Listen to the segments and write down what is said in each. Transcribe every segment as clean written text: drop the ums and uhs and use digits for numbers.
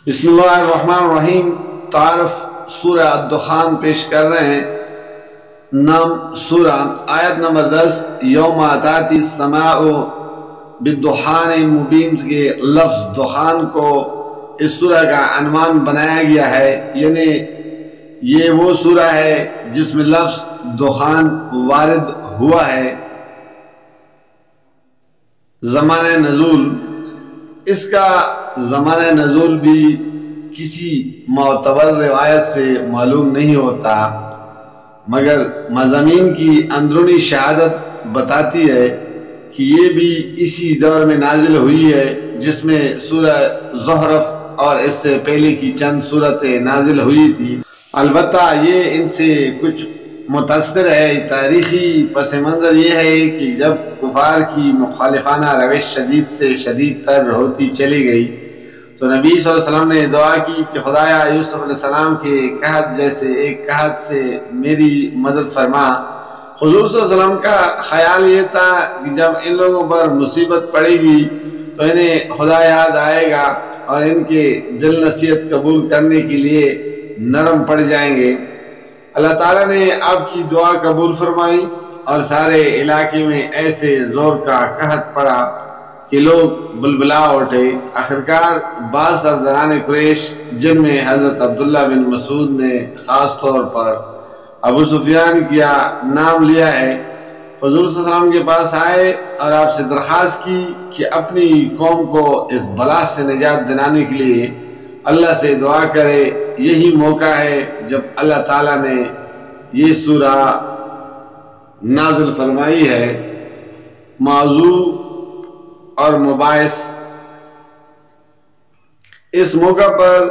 بسم اللہ الرحمن الرحیم۔ تعارف سورہ الدخان پیش کر رہے ہیں۔ نام سورہ، آیت نمبر 10، یوم تاتی السماء بالدخان مبین کے لفظ دخان کو اس سورہ کا عنوان بنایا گیا ہے، یعنی یہ وہ سورہ ہے جس میں لفظ دخان وارد ہوا ہے۔ زمانہ نزول، اس کا زمانہ نزول بھی کسی معتبر روایت سے معلوم نہیں ہوتا، مگر مضامین کی اندرونی شہادت بتاتی ہے کہ یہ بھی اسی دور میں نازل ہوئی ہے جس میں سورہ زخرف اور اس سے پہلے کی چند صورتیں نازل ہوئی تھی۔ البتہ یہ ان سے کچھ متاثر ہے۔ تاریخی پس منظر یہ ہے کہ جب کفار کی مخالفانہ روش شدید سے شدید تر ہوتی چلی گئی تو نبی صلی اللہ علیہ وسلم نے دعا کی کہ خدایا یوسف علیہ السلام کے قحط جیسے ایک قحط سے میری مدد فرما۔ حضور صلی اللہ علیہ وسلم کا خیال یہ تھا کہ جب ان لوگوں پر مصیبت پڑے گی تو انہیں خدا یاد آئے گا اور ان کے دل نصیحت قبول کرنے کے لیے نرم پڑ جائیں گے۔ اللہ تعالیٰ نے آپ کی دعا قبول فرمائی اور سارے علاقے میں ایسے زور کا قحط پڑا کہ لوگ بلبلا اٹھے۔ آخرکار بعض سرداران قریش، جن میں حضرت عبداللہ بن مسعود نے خاص طور پر ابو سفیان کا نام لیا ہے، حضور صلی اللہ علیہ وسلم کے پاس آئے اور آپ سے درخواست کی کہ اپنی قوم کو اس بلا سے نجات دلانے کے لیے اللہ سے دعا کرے۔ یہی موقع ہے جب اللہ تعالیٰ نے یہ سورہ نازل فرمائی ہے۔ موضوع اور مباحث، اس موقع پر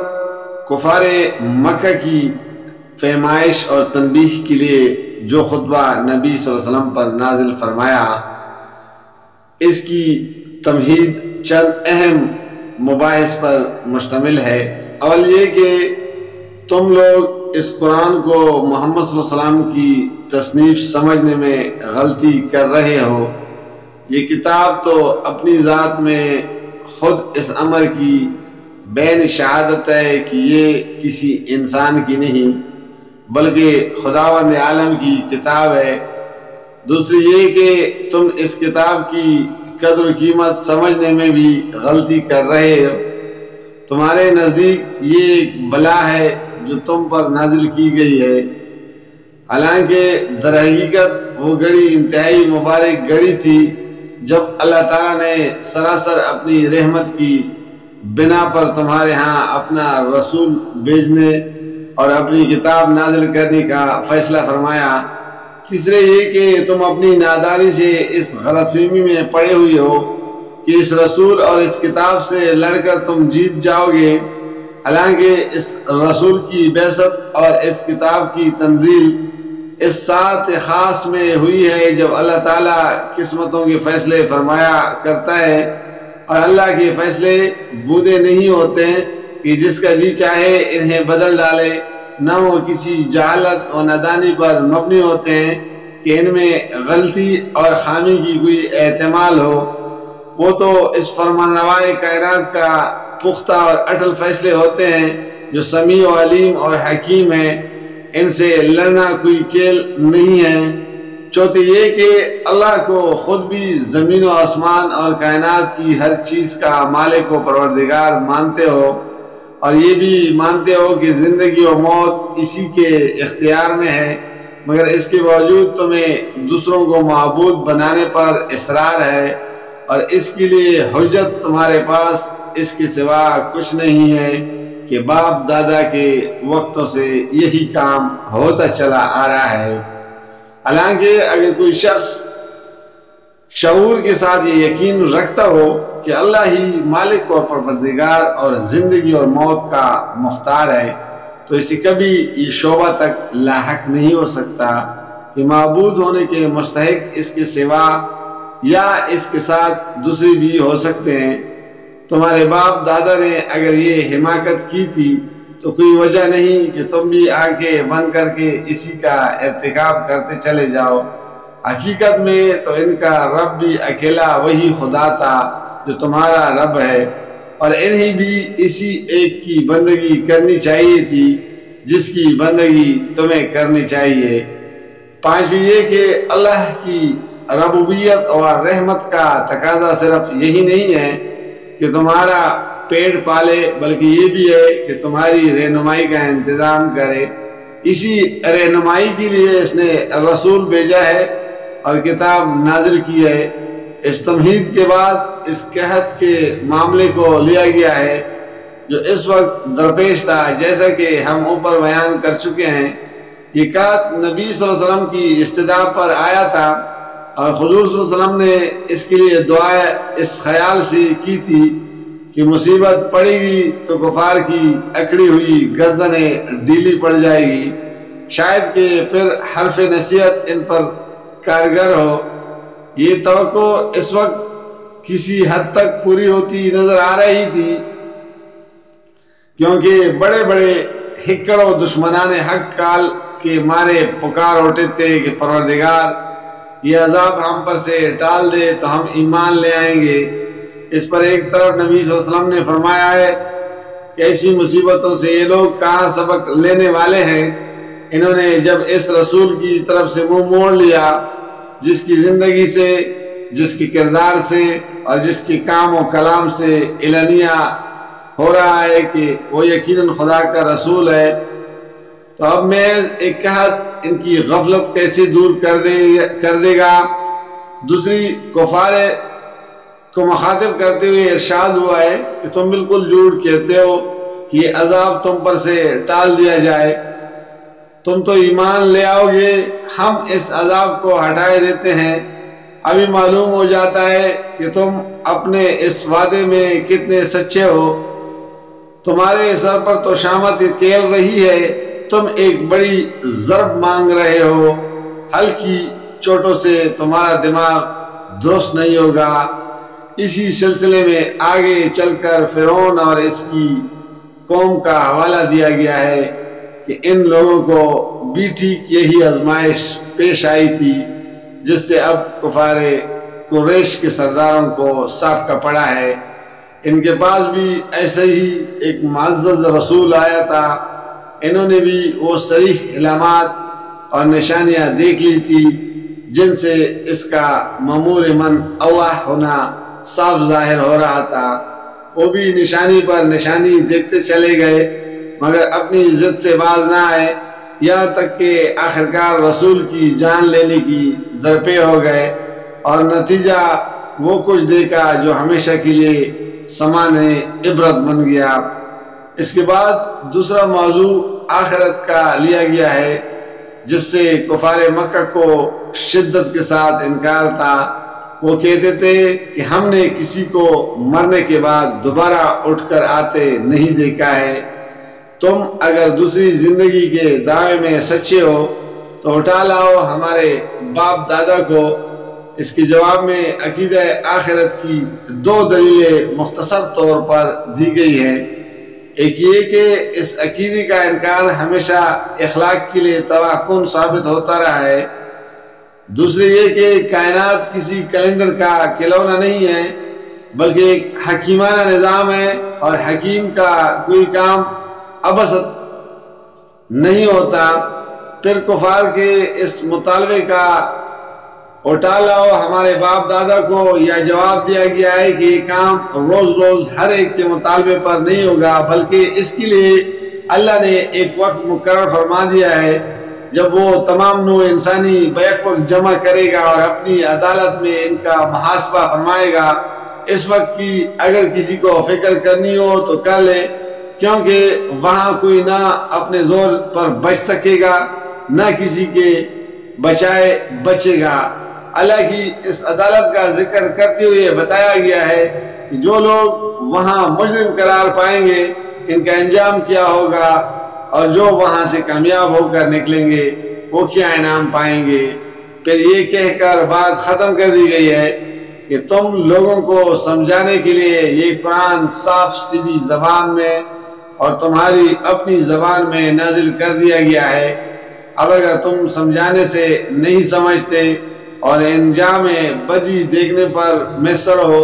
کفار مکہ کی فہمائش اور تنبیہ کے لیے جو خطبہ نبی صلی اللہ علیہ وسلم پر نازل فرمایا، اس کی تمہید چند اہم مباحث پر مشتمل ہے۔ اول یہ کہ تم لوگ اس قرآن کو محمد صلی اللہ علیہ وسلم کی تصنیف سمجھنے میں غلطی کر رہے ہو۔ یہ کتاب تو اپنی ذات میں خود اس امر کی بین شہادت ہے کہ یہ کسی انسان کی نہیں بلکہ خداوند عالم کی کتاب ہے۔ دوسری یہ کہ تم اس کتاب کی قدر و قیمت سمجھنے میں بھی غلطی کر رہے ہو۔ تمہارے نزدیک یہ ایک بلا ہے جو تم پر نازل کی گئی ہے، حالانکہ در حقیقت وہ گھڑی انتہائی مبارک گھڑی تھی جب اللہ تعالیٰ نے سراسر اپنی رحمت کی بنا پر تمہارے ہاں اپنا رسول بھیجنے اور اپنی کتاب نازل کرنے کا فیصلہ فرمایا۔ تیسرے یہ کہ تم اپنی نادانی سے اس غلط فہمی میں پڑے ہوئے ہو کہ اس رسول اور اس کتاب سے لڑ کر تم جیت جاؤ گے، حالانکہ اس رسول کی بعثت اور اس کتاب کی تنزیل اس ساعت خاص میں ہوئی ہے جب اللہ تعالیٰ قسمتوں کے فیصلے فرمایا کرتا ہے، اور اللہ کے فیصلے بودے نہیں ہوتے کہ جس کا جی چاہے انہیں بدل ڈالے، نہ وہ کسی جہالت و نادانی پر مبنی ہوتے ہیں کہ ان میں غلطی اور خامی کی کوئی احتمال ہو۔ وہ تو اس فرمانروائے کائنات کا پختہ اور اٹل فیصلے ہوتے ہیں جو سمیع و علیم اور حکیم ہے، ان سے لڑنا کوئی کھیل نہیں ہے۔ چوتھے یہ کہ اللہ کو خود بھی زمین و آسمان اور کائنات کی ہر چیز کا مالک و پروردگار مانتے ہو، اور یہ بھی مانتے ہو کہ زندگی و موت اسی کے اختیار میں ہے، مگر اس کے باوجود تمہیں دوسروں کو معبود بنانے پر اصرار ہے، اور اس کے لیے حجت تمہارے پاس اس کے سوا کچھ نہیں ہے کہ باپ دادا کے وقتوں سے یہی کام ہوتا چلا آ رہا ہے۔ حالانکہ اگر کوئی شخص شعور کے ساتھ یہ یقین رکھتا ہو کہ اللہ ہی مالک اور پروردگار اور زندگی اور موت کا مختار ہے تو اسے کبھی یہ شعبہ تک لاحق نہیں ہو سکتا کہ معبود ہونے کے مستحق اس کے سوا یا اس کے ساتھ دوسری بھی ہو سکتے ہیں۔ تمہارے باپ دادا نے اگر یہ حماقت کی تھی تو کوئی وجہ نہیں کہ تم بھی آنکھیں بند کر کے اسی کا ارتکاب کرتے چلے جاؤ۔ حقیقت میں تو ان کا رب بھی اکیلا وہی خدا تھا جو تمہارا رب ہے، اور انہیں بھی اسی ایک کی بندگی کرنی چاہیے تھی جس کی بندگی تمہیں کرنی چاہیے۔ پانچویں یہ کہ اللہ کی ربوبیت اور رحمت کا تقاضا صرف یہی نہیں ہے کہ تمہارا پیٹ پالے، بلکہ یہ بھی ہے کہ تمہاری رہنمائی کا انتظام کرے۔ اسی رہنمائی کے لیے اس نے رسول بھیجا ہے اور کتاب نازل کی ہے۔ اس تمہید کے بعد اس قحط کے معاملے کو لیا گیا ہے جو اس وقت درپیش تھا، جیسا کہ ہم اوپر بیان کر چکے ہیں۔ یہ قحط نبی صلی اللہ علیہ وسلم کی استدعا پر آیا تھا اور حضور صلی اللہ علیہ وسلم نے اس کے لیے دعائیں اس خیال سے کی تھی کہ مصیبت پڑے گی تو کفار کی اکڑی ہوئی گردنیں ڈھیلی پڑ جائے گی، شاید کہ پھر حرف نصیحت ان پر کارگر ہو۔ یہ توقع اس وقت کسی حد تک پوری ہوتی نظر آ رہی تھی، کیونکہ بڑے بڑے ہکڑ و دشمنان حق کال کے مارے پکار اٹھے تھے کہ پروردگار یہ عذاب ہم پر سے ٹال دے تو ہم ایمان لے آئیں گے۔ اس پر ایک طرف نبی صلی اللہ علیہ وسلم نے فرمایا ہے کہ ایسی مصیبتوں سے یہ لوگ کہاں سبق لینے والے ہیں۔ انہوں نے جب اس رسول کی طرف سے منہ موڑ لیا جس کی زندگی سے، جس کے کردار سے اور جس کے کام و کلام سے اعلانیہ ہو رہا ہے کہ وہ یقیناً خدا کا رسول ہے، تو اب میں ایک قحط ان کی غفلت کیسے دور کر دے گا۔ دوسری کفار کو مخاطب کرتے ہوئے ارشاد ہوا ہے کہ تم بالکل جھوٹ کہتے ہو کہ یہ عذاب تم پر سے ٹال دیا جائے، تم تو ایمان لے آؤ گے، ہم اس عذاب کو ہٹائے دیتے ہیں۔ ابھی معلوم ہو جاتا ہے کہ تم اپنے اس وعدے میں کتنے سچے ہو۔ تمہارے سر پر تو شامت کھیل رہی ہے، تم ایک بڑی ضرب مانگ رہے ہو، ہلکی چوٹوں سے تمہارا دماغ درست نہیں ہوگا۔ اسی سلسلے میں آگے چل کر فرعون اور اس کی قوم کا حوالہ دیا گیا ہے کہ ان لوگوں کو بھی ٹھیک یہی آزمائش پیش آئی تھی جس سے اب کفار قریش کے سرداروں کو سابقہ پڑا ہے۔ ان کے پاس بھی ایسے ہی ایک معزز رسول آیا تھا، انہوں نے بھی وہ صریح علامات اور نشانیاں دیکھ لی تھی جن سے اس کا مامور من اللہ ہونا صاف ظاہر ہو رہا تھا۔ وہ بھی نشانی پر نشانی دیکھتے چلے گئے مگر اپنی ضد سے باز نہ آئے، یہاں تک کہ آخرکار رسول کی جان لینے کی درپے ہو گئے اور نتیجہ وہ کچھ دیکھا جو ہمیشہ کے لیے سامان عبرت بن گیا۔ اس کے بعد دوسرا موضوع آخرت کا لیا گیا ہے جس سے کفار مکہ کو شدت کے ساتھ انکار تھا۔ وہ کہتے تھے کہ ہم نے کسی کو مرنے کے بعد دوبارہ اٹھ کر آتے نہیں دیکھا ہے، تم اگر دوسری زندگی کے دعوے میں سچے ہو تو اٹھا لاؤ ہمارے باپ دادا کو۔ اس کے جواب میں عقیدہ آخرت کی دو دلیلیں مختصر طور پر دی گئی ہیں۔ ایک یہ کہ اس عقیدے کا انکار ہمیشہ اخلاق کے لیے تباہ کن ثابت ہوتا رہا ہے، دوسرے یہ کہ کائنات کسی کیلنڈر کا کھلونا نہیں ہے بلکہ ایک حکیمانہ نظام ہے اور حکیم کا کوئی کام عبث نہیں ہوتا۔ پھر کفار کے اس مطالبے کا اٹھا لاؤ ہمارے باپ دادا کو یا جواب دیا گیا ہے کہ یہ کام روز روز ہر ایک کے مطالبے پر نہیں ہوگا بلکہ اس کے لیے اللہ نے ایک وقت مقرر فرما دیا ہے جب وہ تمام نوع انسانی بیک وقت جمع کرے گا اور اپنی عدالت میں ان کا محاسبہ فرمائے گا۔ اس وقت کی اگر کسی کو فکر کرنی ہو تو کر لے، کیونکہ وہاں کوئی نہ اپنے زور پر بچ سکے گا نہ کسی کے بچے گا۔ اللہ کی اس عدالت کا ذکر کرتے ہوئے بتایا گیا ہے کہ جو لوگ وہاں مجرم قرار پائیں گے ان کا انجام کیا ہوگا اور جو وہاں سے کامیاب ہو کر نکلیں گے وہ کیا انعام پائیں گے۔ پھر یہ کہہ کر بات ختم کر دی گئی ہے کہ تم لوگوں کو سمجھانے کے لیے یہ قرآن صاف سیدھی زبان میں اور تمہاری اپنی زبان میں نازل کر دیا گیا ہے۔ اب اگر تم سمجھانے سے نہیں سمجھتے اور انجام بدی دیکھنے پر مصر ہو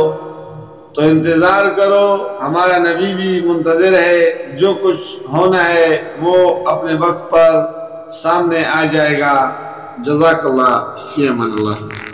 تو انتظار کرو، ہمارا نبی بھی منتظر ہے، جو کچھ ہونا ہے وہ اپنے وقت پر سامنے آ جائے گا۔ جزاک اللہ، فی امان اللہ۔